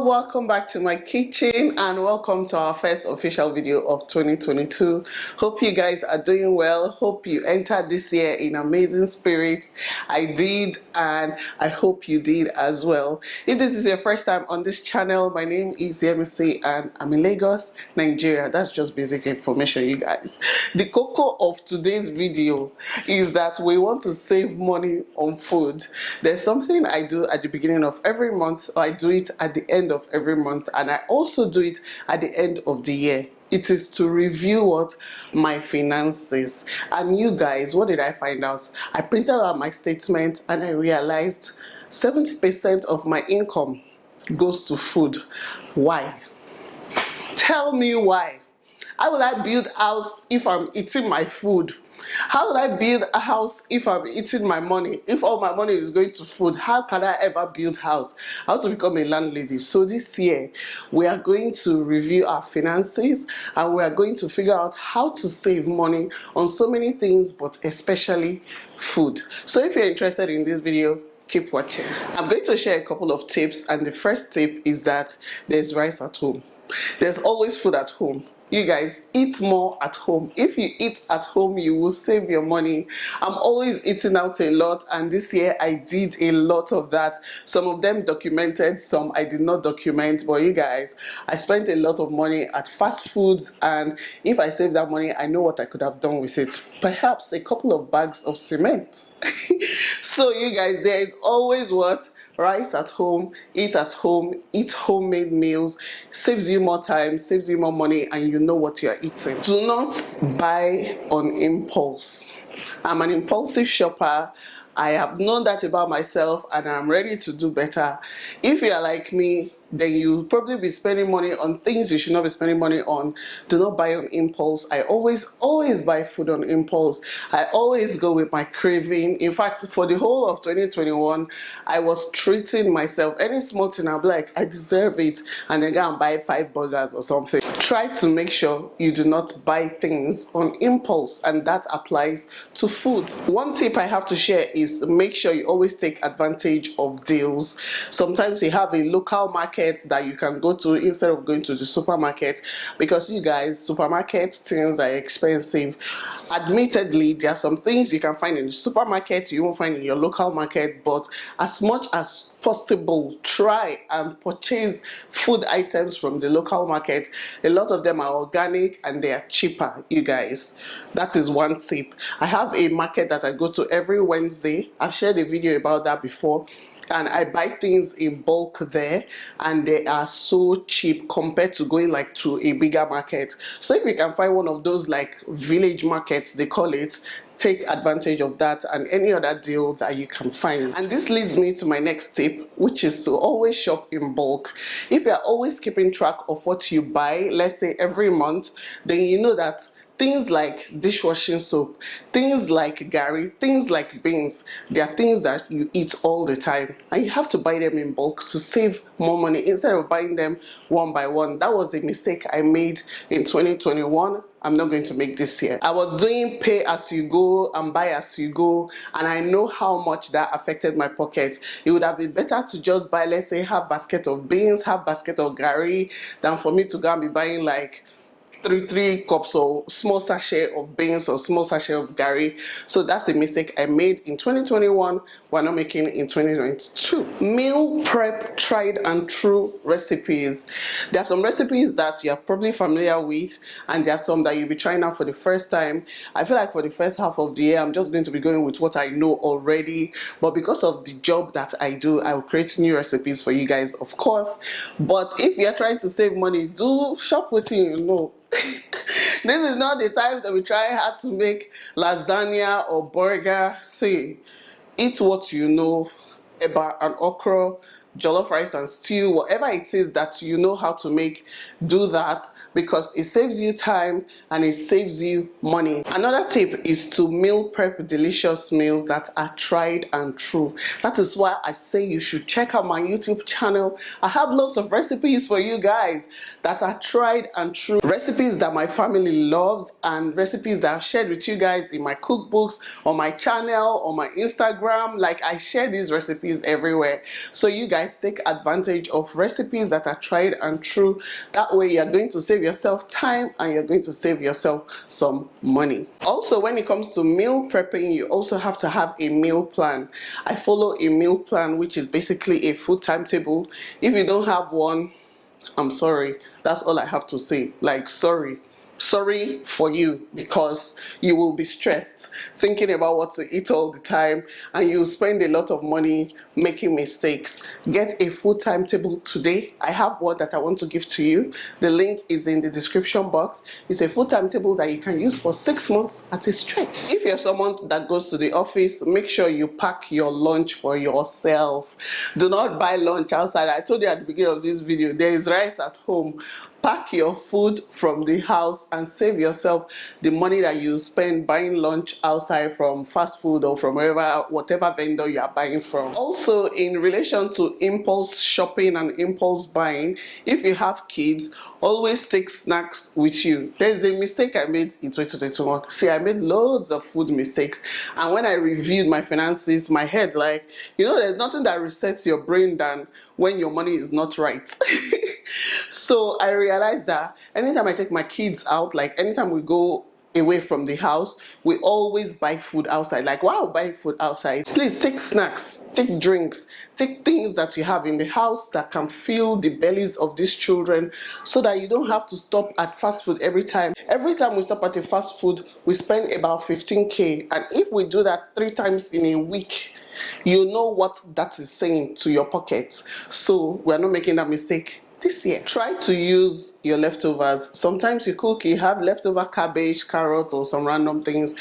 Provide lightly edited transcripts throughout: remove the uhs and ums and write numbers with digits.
welcome back to my kitchen and welcome to our first official video of 2022. Hope you guys are doing well. Hope you entered this year in amazing spirits. I did, and I hope you did as well. If this is your first time on this channel, my name is Yemisi and I'm in Lagos, Nigeria. That's just basic information, you guys. The cocoa of today's video is that we want to save money on food. There's something I do at the beginning of every month, or I do it at the end of every month, and I also do it at the end of the year. It is to review what my finances. And you guys, what did I find out? I printed out my statement and I realized 70% of my income goes to food. Why? Tell me why. How will I build a house if I'm eating my food? How will I build a house if I'm eating my money? If all my money is going to food, how can I ever build a house? How to become a landlady? So this year, we are going to review our finances and we are going to figure out how to save money on so many things, but especially food. So if you're interested in this video, keep watching. I'm going to share a couple of tips, and the first tip is that there's rice at home. There's always food at home. You guys, eat more at home. If you eat at home, you will save your money. I'm always eating out a lot, and this year I did a lot of that. Some of them documented, some I did not document, but you guys, I spent a lot of money at fast foods, and if I saved that money, I know what I could have done with it. Perhaps a couple of bags of cement. So you guys, there is always what? Rice at home, eat homemade meals, saves you more time, saves you more money, and you know what you are eating. Do not buy on impulse. I'm an impulsive shopper. I have known that about myself and I'm ready to do better. If you are like me, then you'll probably be spending money on things you should not be spending money on. Do not buy on impulse. I always buy food on impulse. I always go with my craving. In fact, for the whole of 2021, I was treating myself. Any small thing, I'll be like, I deserve it, and then go and buy 5 burgers or something. Try to make sure you do not buy things on impulse, and that applies to food. One tip I have to share is make sure you always take advantage of deals. Sometimes you have a local market that you can go to instead of going to the supermarket, because you guys, supermarket things are expensive. Admittedly, there are some things you can find in the supermarket you won't find in your local market, but as much as possible, try and purchase food items from the local market. A lot of them are organic and they are cheaper, you guys. That is one tip. I have a market that I go to every Wednesday. I've shared a video about that before, and I buy things in bulk there, and they are so cheap compared to going like to a bigger market. So if you can find one of those like village markets, they call it, take advantage of that and any other deal that you can find. And this leads me to my next tip, which is to always shop in bulk. If you're always keeping track of what you buy, let's say every month, then you know that things like dishwashing soap, things like garri, things like beans, they are things that you eat all the time, and you have to buy them in bulk to save more money instead of buying them one by one. That was a mistake I made in 2021. I'm not going to make this year. I was doing pay as you go and buy as you go, and I know how much that affected my pocket. It would have been better to just buy, let's say, half basket of beans, half basket of garri, than for me to go and be buying like three cups or small sachet of beans or small sachet of garri. So that's a mistake I made in 2021. We're not making it in 2022. Meal prep tried and true recipes. There are some recipes that you're probably familiar with, and there are some that you'll be trying out for the first time. I feel like for the first half of the year, I'm just going to be going with what I know already, but because of the job that I do, I will create new recipes for you guys, of course. But if you're trying to save money, do shop with you know. This is not the time that we try hard to make lasagna or burger. See, eat what you know about an okra, jollof rice and stew, whatever it is that you know how to make, do that, because it saves you time and it saves you money. Another tip is to meal prep delicious meals that are tried and true. That is why I say you should check out my YouTube channel. I have lots of recipes for you guys that are tried and true. Recipes that my family loves and recipes that I've shared with you guys in my cookbooks, on my channel, on my Instagram. Like, I share these recipes everywhere. So you guys guys take advantage of recipes that are tried and true. That way you're going to save yourself time and you're going to save yourself some money. Also, when it comes to meal prepping, you also have to have a meal plan. I follow a meal plan, which is basically a food timetable. If you don't have one, I'm sorry. That's all I have to say. Like, sorry for you, because you will be stressed thinking about what to eat all the time and you spend a lot of money making mistakes. Get a full timetable today. I have one that I want to give to you. The link is in the description box. It's a full timetable that you can use for 6 months at a stretch. If you're someone that goes to the office, make sure you pack your lunch for yourself. Do not buy lunch outside. I told you at the beginning of this video, there is rice at home. Pack your food from the house and save yourself the money that you spend buying lunch outside from fast food or from whatever vendor you are buying from. Also, in relation to impulse shopping and impulse buying, if you have kids, always take snacks with you. There's a mistake I made in 2021. See, I made loads of food mistakes, and when I reviewed my finances, my head, like, there's nothing that resets your brain than when your money is not right. So I realized that anytime I take my kids out, like anytime we go away from the house, we always buy food outside. Like, wow, buy food outside. Please take snacks, take drinks, take things that you have in the house that can fill the bellies of these children, so that you don't have to stop at fast food every time. Every time we stop at a fast food, we spend about 15K. And if we do that 3 times in a week, you know what that is saying to your pocket. So we're not making that mistake this year. Try to use your leftovers. Sometimes you cook, you have leftover cabbage, carrot, or some random things.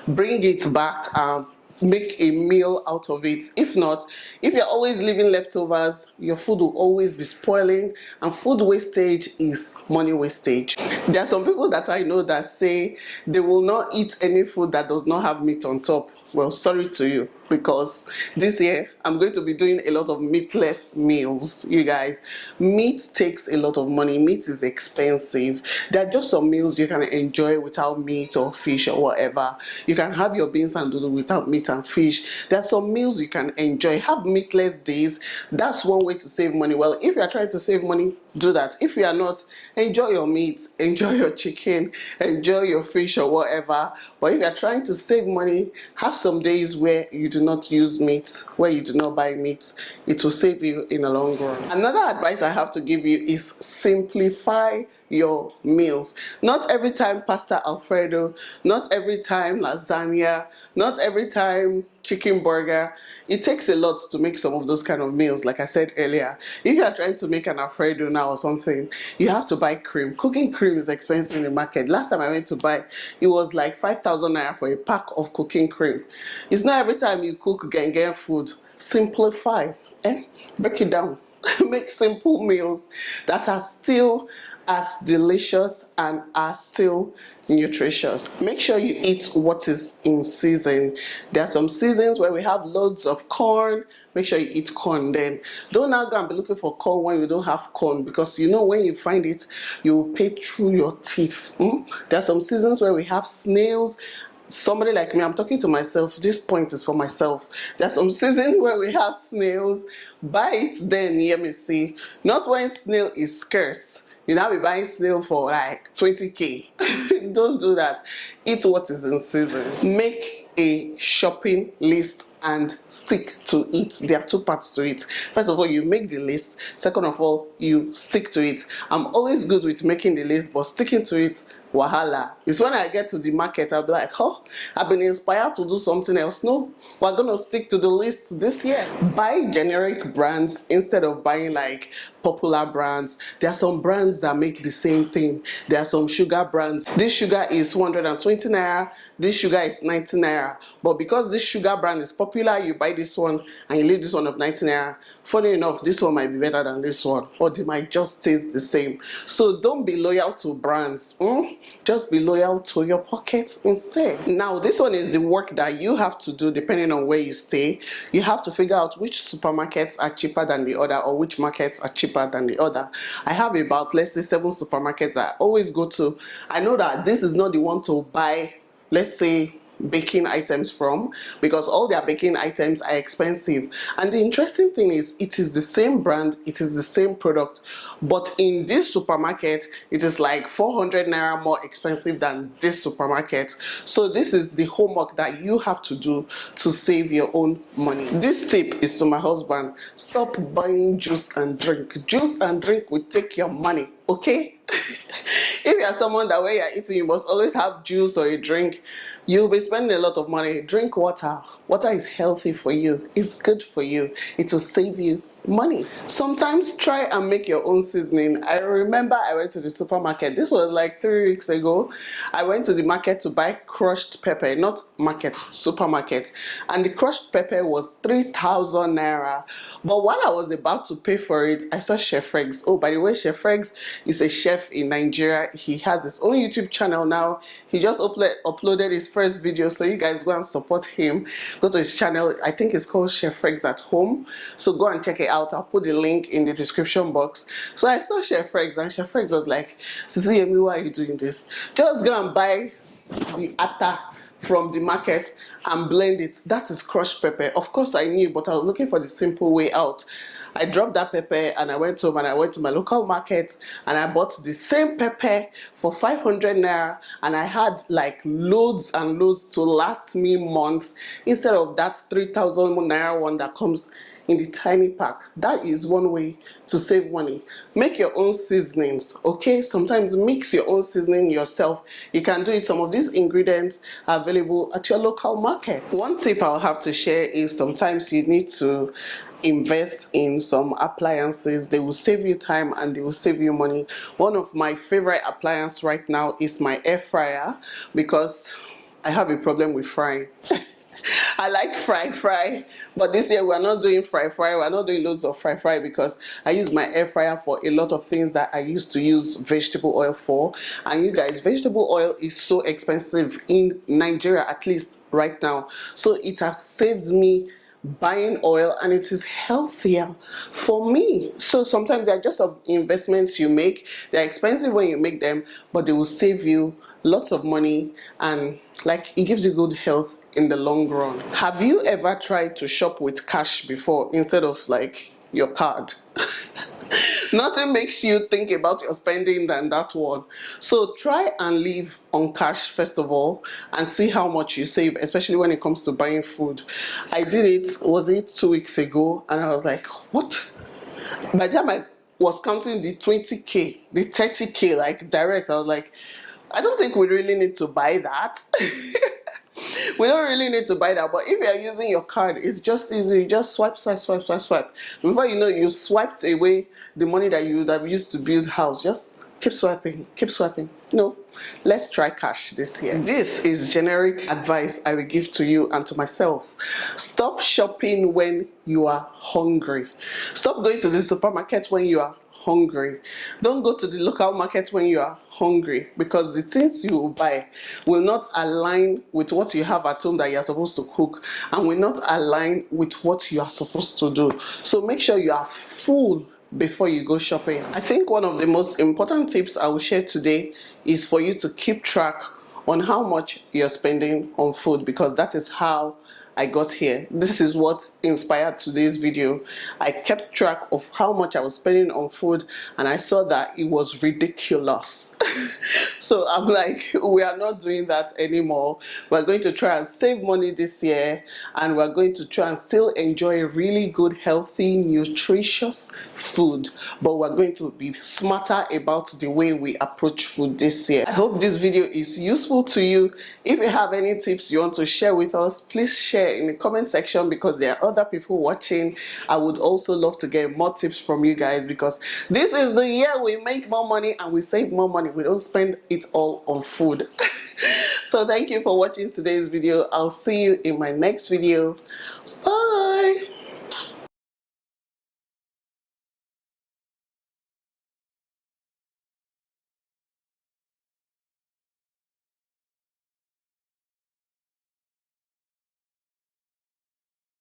Bring it back and make a meal out of it. If not, if you're always leaving leftovers, your food will always be spoiling, and food wastage is money wastage. There are some people that I know that say they will not eat any food that does not have meat on top. Well, sorry to you, because this year I'm going to be doing a lot of meatless meals. You guys, meat takes a lot of money. Meat is expensive. There are just some meals you can enjoy without meat or fish or whatever. You can have your beans and dodo without meat and fish. There are some meals you can enjoy. Have meatless days. That's one way to save money. Well, if you are trying to save money, do that. If you are not, enjoy your meat, enjoy your chicken, enjoy your fish or whatever. But if you are trying to save money, have some days where you do not use meat, where you do not buy meat. It will save you in the long run. Another advice I have to give you is simplify your meals. Not every time pasta alfredo, not every time lasagna, not every time chicken burger. It takes a lot to make some of those kind of meals. Like I said earlier, if you are trying to make an alfredo now or something, you have to buy cream. Cooking cream is expensive in the market. Last time I went to buy, it was like 5,000 naira for a pack of cooking cream. It's not every time you cook gang food. Simplify, break it down. Make simple meals that are still as delicious and are still nutritious. Make sure you eat what is in season. There are some seasons where we have loads of corn. Make sure you eat corn then. Don't now go and be looking for corn when you don't have corn, because when you find it, you will pay through your teeth. There are some seasons where we have snails. Somebody like me, I'm talking to myself, this point is for myself. There's some seasons where we have snails. Buy it then, Yemisi. Not when snail is scarce. You now be buying snail for like 20K. Don't do that. Eat what is in season. Make a shopping list and stick to it. There are 2 parts to it. First of all, you make the list. Second of all, you stick to it. I'm always good with making the list, but sticking to it, wahala. It's when I get to the market, I'll be like, oh, I've been inspired to do something else. No, we're gonna stick to the list this year. Buy generic brands instead of buying like popular brands. There are some brands that make the same thing. There are some sugar brands. This sugar is 120 naira. This sugar is 90 naira. But because this sugar brand is popular, you buy this one and you leave this one of 90 naira. Funny enough, this one might be better than this one, or they might just taste the same. So don't be loyal to brands. Just be loyal to your pockets instead. Now, this one is the work that you have to do depending on where you stay. You have to figure out which supermarkets are cheaper than the other, or which markets are cheaper than the other. I have about, let's say, 7 supermarkets I always go to. I know that this is not the one to buy, let's say, baking items from, because all their baking items are expensive. And the interesting thing is, it is the same brand, it is the same product, but in this supermarket it is like 400 naira more expensive than this supermarket. So this is the homework that you have to do to save your own money. This tip is to my husband: stop buying juice and drink. Juice and drink will take your money, okay? If you are someone that when you're eating you must always have juice or a drink, you'll be spending a lot of money. Drink water. Water is healthy for you, it's good for you, it will save you money. Sometimes try and make your own seasoning. I remember I went to the supermarket, this was like 3 weeks ago. I went to the market to buy crushed pepper, not market, supermarket, and the crushed pepper was 3,000 naira. But while I was about to pay for it, I saw Chef Regs. Oh, by the way, Chef Regs is a chef in Nigeria. He has his own YouTube channel now. He just uploaded his first video, so you guys go and support him. Go to his channel, I think it's called Chef Regs at Home, so go and check it out. I'll put the link in the description box. So I saw Chef Regs, and Chef Regs was like, "SISIYEMMIE, why are you doing this? Just go and buy the atta from the market and blend it. That is crushed pepper." Of course I knew, but I was looking for the simple way out. I dropped that pepper and I went home and I went to my local market and I bought the same pepper for 500 naira, and I had like loads and loads to last me months instead of that 3,000 naira one that comes in the tiny pack. That is one way to save money. Make your own seasonings, okay? Sometimes mix your own seasoning yourself. You can do it. Some of these ingredients are available at your local market. One tip I'll have to share is sometimes you need to invest in some appliances. They will save you time and they will save you money. One of my favorite appliances right now is my air fryer, because I have a problem with frying. I like fry, but this year we're not doing fry. We're not doing loads of fry because I use my air fryer for a lot of things that I used to use vegetable oil for. And you guys, vegetable oil is so expensive in Nigeria, at least right now. So it has saved me buying oil, and it is healthier for me. So sometimes they're just investments you make. They're expensive when you make them, but they will save you lots of money, and like it gives you good health in the long run. Have you ever tried to shop with cash before instead of like your card? Nothing makes you think about your spending than that one. So try and live on cash first of all and see how much you save, especially when it comes to buying food. I did it, was it 2 weeks ago, and I was like, what? By the time I was counting the 20k, the 30k like direct, I was like, I don't think we really need to buy that. We don't really need to buy that, but if you are using your card, it's just easy. You just swipe. Before you know, you swiped away the money that you would have used to build house. Just keep swiping. No, let's try cash this year. This is generic advice I will give to you and to myself. Stop shopping when you are hungry. Stop going to the supermarket when you are hungry. Don't go to the local market when you are hungry, because the things you will buy will not align with what you have at home that you are supposed to cook, and will not align with what you are supposed to do. So make sure you are full before you go shopping. I think one of the most important tips I will share today is for you to keep track on how much you're spending on food, because that is how I got here. This is what inspired today's video. I kept track of how much I was spending on food, and I saw that it was ridiculous. So I'm like, we are not doing that anymore. We're going to try and save money this year, and we're going to try and still enjoy really good, healthy, nutritious food, but we're going to be smarter about the way we approach food this year. I hope this video is useful to you. If you have any tips you want to share with us, please share in the comment section, because there are other people watching. I would also love to get more tips from you guys, because this is the year we make more money and we save more money. We don't spend it all on food. So thank you for watching today's video. I'll see you in my next video.